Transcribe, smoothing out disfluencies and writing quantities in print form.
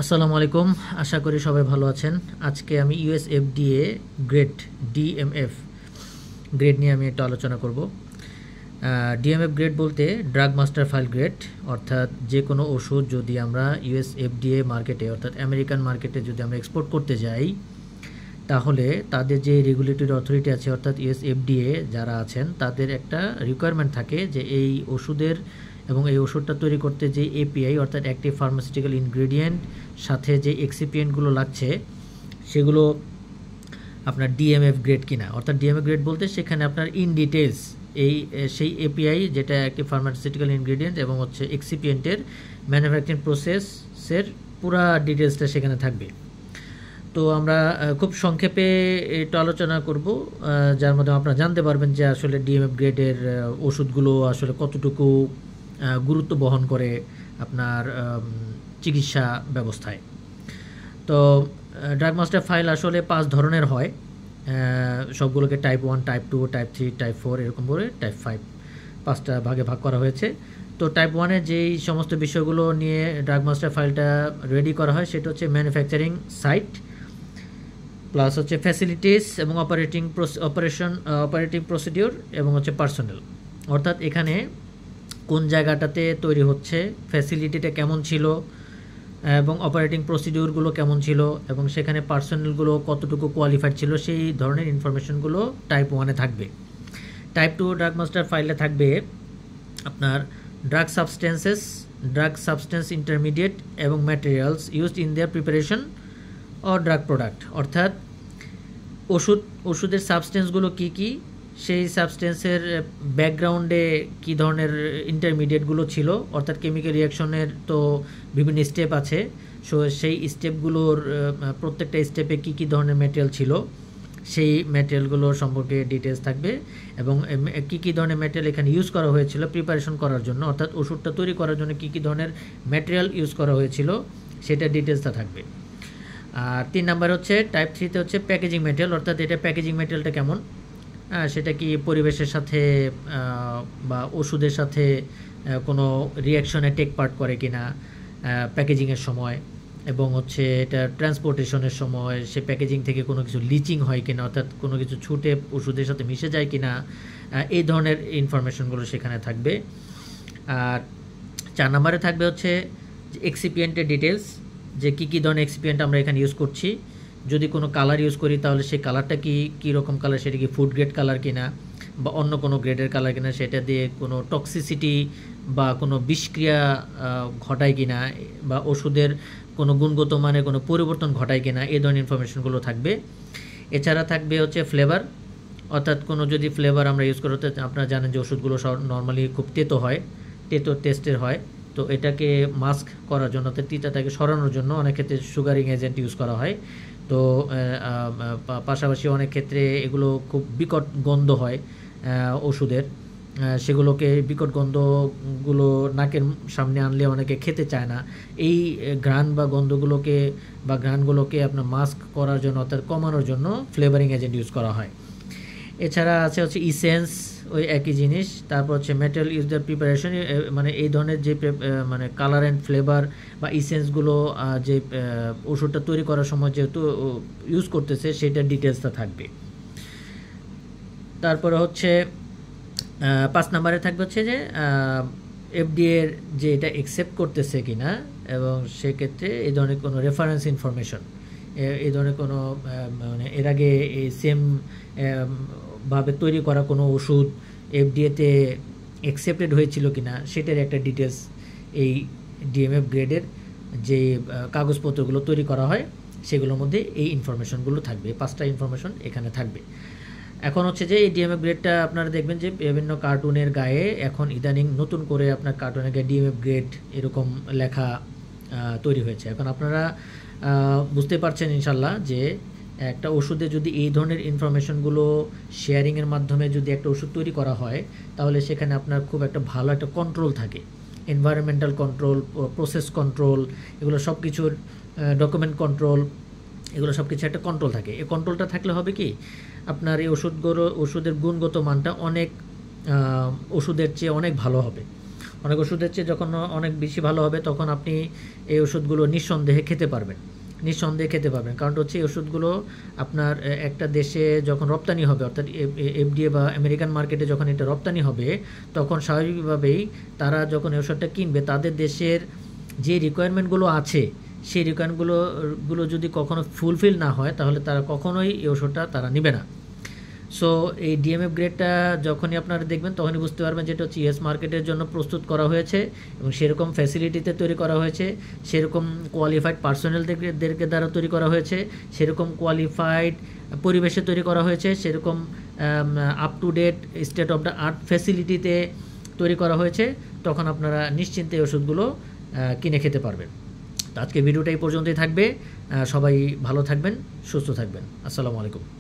আসসালামু আলাইকুম। আশা করি সবাই ভালো আছেন। আজকে আমি US FDA grade DMF grade নিয়ে আমি একটু আলোচনা করব। ডিএমএফ গ্রেড বলতে ড্রাগ মাস্টার ফাইল গ্রেড, অর্থাৎ যে কোনো ওষুধ যদি আমরা ইউএস এফডিএ মার্কেটে অর্থাৎ আমেরিকান মার্কেটে যদি আমরা এক্সপোর্ট করতে যাই, তাহলে তাদের যে রেগুলেটরি অথরিটি আছে অর্থাৎ ইউএস এফডিএ যারা আছেন তাদের একটা রিকোয়ারমেন্ট থাকে যে এই ওষুধের এবং এই ওষুধটা তৈরি করতে যে এপিআই অর্থাৎ অ্যাক্টিভ ফার্মাসিউটিক্যাল ইনগ্রেডিয়েন্ট সাথে যে এক্সিপিয়েন্টগুলো লাগছে সেগুলো আপনার ডিএমএফ গ্রেড কিনা। অর্থাৎ ডিএমএফ গ্রেড বলতে সেখানে আপনার ইন ডিটেলস সেই এপিআই যেটা অ্যাক্টিভ ফার্মাসিউটিক্যাল ইনগ্রেডিয়েন্ট এবং হচ্ছে এক্সিপিয়েন্টের ম্যানুফ্যাকচারিং প্রসেসের পুরা ডিটেলসটা সেখানে থাকবে। তো আমরা খুব সংক্ষেপে এটা আলোচনা করব, যার মধ্যে আপনারা জানতে পারবেন যে আসলে ডিএমএফ গ্রেডের ওষুধগুলো আসলে কতটুকু গুরুত্ব বহন করে আপনার চিকিৎসা ব্যবস্থায়। তো ড্রাগ মাস্টার ফাইল আসলে 5 ধরনের হয়, সবগুলোকে টাইপ 1, টাইপ 2, টাইপ 3, টাইপ 4 এরকম করে টাইপ 5 5টা ভাগে ভাগ করা হয়েছে। তো টাইপ 1-এ যেই সমস্ত বিষয়গুলো নিয়ে ড্রাগ মাস্টার ফাইলটা রেডি করা হয় সেটা হচ্ছে ম্যানুফ্যাকচারিং সাইট, প্লাস হচ্ছে ফ্যাসিলিটিস এবং অপারেটিং প্রসিডিওর এবং হচ্ছে পার্সোনেল। অর্থাৎ এখানে কোন জায়গাটাতে তৈরি হচ্ছে, ফ্যাসিলিটিটা কেমন ছিল এবং অপারেটিং প্রসিডিওরগুলো কেমন ছিল এবং সেখানে পার্সোনেলগুলো কতটুকু কোয়ালিফাইড ছিল, সেই ধরনের ইনফরমেশনগুলো টাইপ 1-এ থাকবে। টাইপ 2 ড্রাগ মাস্টার ফাইলে থাকবে আপনার ড্রাগ সাবস্টেন্স ইন্টারমিডিয়েট এবং materials used in their preparation ও ড্রাগ প্রোডাক্ট। অর্থাৎ ওষুধের সাবস্টেন্সগুলো কী কী, সেই সাবস্টেন্সের ব্যাকগ্রাউন্ডে কী ধরনের ইন্টারমিডিয়েটগুলো ছিল, অর্থাৎ কেমিক্যাল রিয়াকশনের তো বিভিন্ন স্টেপ আছে, সো সেই স্টেপগুলোর প্রত্যেকটা স্টেপে কী কী ধরনের ম্যাটেরিয়াল ছিল সেই ম্যাটেরিয়ালগুলো সম্পর্কে ডিটেলস থাকবে এবং কী কী ধরনের ম্যাটেরিয়াল এখানে ইউজ করা হয়েছিল প্রিপারেশন করার জন্য, অর্থাৎ ওষুধটা তৈরি করার জন্য কী কী ধরনের ম্যাটেরিয়াল ইউজ করা হয়েছিল সেটা ডিটেলসটা থাকবে। আর 3 নাম্বার হচ্ছে টাইপ 3-তে হচ্ছে প্যাকেজিং ম্যাটেরিয়াল, অর্থাৎ এটা প্যাকেজিং ম্যাটেরিয়ালটা কেমন, সেটা কি পরিবেশের সাথে বা ওষুধের সাথে কোনো রিয়াকশনে টেক পার্ট করে কিনা প্যাকেজিংয়ের সময়, এবং হচ্ছে এটা ট্রান্সপোর্টেশনের সময় সে প্যাকেজিং থেকে কোনো কিছু লিচিং হয় কিনা, অর্থাৎ কোনো কিছু ছুটে ওষুধের সাথে মিশে যায় কিনা, এই ধরনের ইনফরমেশনগুলো সেখানে থাকবে। আর 4 নম্বরে থাকবে হচ্ছে এক্সিপিয়েন্টের ডিটেলস, যে কী কী ধরনের এক্সিপিয়েন্ট আমরা এখানে ইউজ করছি, যদি কোনো কালার ইউজ করি তাহলে সেই কালারটা কী রকম কালার, সেটা কি ফুড গ্রেড কালার কিনা বা অন্য কোনো গ্রেডের কালার কিনা, সেটা দিয়ে কোনো টক্সিসিটি বা কোনো বিষক্রিয়া ঘটায় কিনা বা ওষুধের কোনো গুণগত মানে কোনো পরিবর্তন ঘটায় কিনা, এই ধরনের ইনফরমেশনগুলো থাকবে। এছাড়া থাকবে হচ্ছে ফ্লেভার, অর্থাৎ কোনো যদি ফ্লেভার আমরা ইউজ করতে, আপনারা জানেন যে ওষুধগুলো নর্মালি খুব তেতো হয়, তেতো টেস্টের হয়, তো এটাকে মাস্ক করার জন্য অর্থাৎ তিতাটাকে সরানোর জন্য অনেক ক্ষেত্রে সুগারিং এজেন্ট ইউজ করা হয়। তো পাশাপাশি অনেক ক্ষেত্রে এগুলো খুব বিকট গন্ধ হয় ওষুধের, সেগুলোকে বিকট গন্ধগুলো নাকের সামনে আনলে অনেকে খেতে চায় না। এই ঘ্রাণগুলোকে আপনার মাস্ক করার জন্য অর্থাৎ কমানোর জন্য ফ্লেভারিং এজেন্ট ইউজ করা হয়। এছাড়া আছে হচ্ছে ইসেন্স, ওই একই জিনিস। তারপর হচ্ছে মেটেরিয়াল ইউজ দ্য প্রিপারেশন, মানে এই ধরনের যে মানে কালার অ্যান্ড ফ্লেভার বা ইসেন্সগুলো যে ওষুধটা তৈরি করার সময় যেহেতু ইউজ করতেছে সেটার ডিটেলসটা থাকবে। তারপরে হচ্ছে 5 নম্বরে থাকবে হচ্ছে যে এফডিএর যে এটা অ্যাকসেপ্ট করতেছে কিনা, এবং সেক্ষেত্রে এই ধরনের কোনো রেফারেন্স ইনফরমেশন, এই ধরনের কোনো মানে এর আগে এই সেম ভাবে তৈরি করা কোনো ওষুধ এফডিএতে অ্যাকসেপ্টেড হয়েছিল কিনা সেটার একটা ডিটেলস এই ডিএমএফ গ্রেডের যে কাগজপত্রগুলো তৈরি করা হয় সেগুলোর মধ্যে এই ইনফরমেশনগুলো থাকবে। 5টা ইনফরমেশন এখানে থাকবে। এখন হচ্ছে যে এই ডিএমএফ গ্রেডটা আপনারা দেখবেন যে বিভিন্ন কার্টুনের গায়ে এখন ইদানিং নতুন করে আপনার কার্টুনের গায়ে ডিএমএফ গ্রেড এরকম লেখা তৈরি হয়েছে। এখন আপনারা বুঝতে পারছেন ইনশাল্লাহ যে একটা ওষুধে যদি এই ধরনের ইনফরমেশনগুলো শেয়ারিংয়ের মাধ্যমে যদি একটা ওষুধ তৈরি করা হয় তাহলে সেখানে আপনার খুব একটা ভালো একটা কন্ট্রোল থাকে, এনভায়রনমেন্টাল কন্ট্রোল, প্রসেস কন্ট্রোল, এগুলো সব কিছুর ডকুমেন্ট কন্ট্রোল, এগুলো সব কিছু একটা কন্ট্রোল থাকে। এই কন্ট্রোলটা থাকলে হবে কি আপনার এই ওষুধের গুণগত মানটা অনেক ওষুধের চেয়ে অনেক ভালো হবে। অনেক ওষুধের চেয়ে যখন অনেক বেশি ভালো হবে তখন আপনি এই ওষুধগুলো নিঃসন্দেহে খেতে পারবেন, কারণ হচ্ছে এই ওষুধগুলো আপনার একটা দেশে যখন রপ্তানি হবে, অর্থাৎ এফডিএ বা আমেরিকান মার্কেটে যখন এটা রপ্তানি হবে, তখন স্বাভাবিকভাবেই তারা যখন এই ওষুধটা কিনবে, তাদের দেশের যে রিকোয়ারমেন্টগুলো আছে সেই রিকোয়ারমেন্টগুলো যদি কখনো ফুলফিল না হয়, তাহলে তারা কখনোই এই ওষুধটা তারা নেবে না। সো এই ডিএমএফ গ্রেডটা যখনই আপনারা দেখবেন তখনই বুঝতে পারবেন যে এটা হচ্ছে ইউএস মার্কেটের জন্য প্রস্তুত করা হয়েছে এবং সেরকম ফ্যাসিলিটিতে তৈরি করা হয়েছে, সেরকম কোয়ালিফাইড পার্সোনালদেরকে দ্বারা তৈরি করা হয়েছে, সেরকম কোয়ালিফাইড পরিবেশে তৈরি করা হয়েছে, সেরকম up to date state of the art ফ্যাসিলিটিতে তৈরি করা হয়েছে। তখন আপনারা নিশ্চিন্তে ওষুধগুলো কিনে খেতে পারবেন। তো আজকে ভিডিওটা এই পর্যন্তই থাকবে। সবাই ভালো থাকবেন, সুস্থ থাকবেন। আসসালামু আলাইকুম।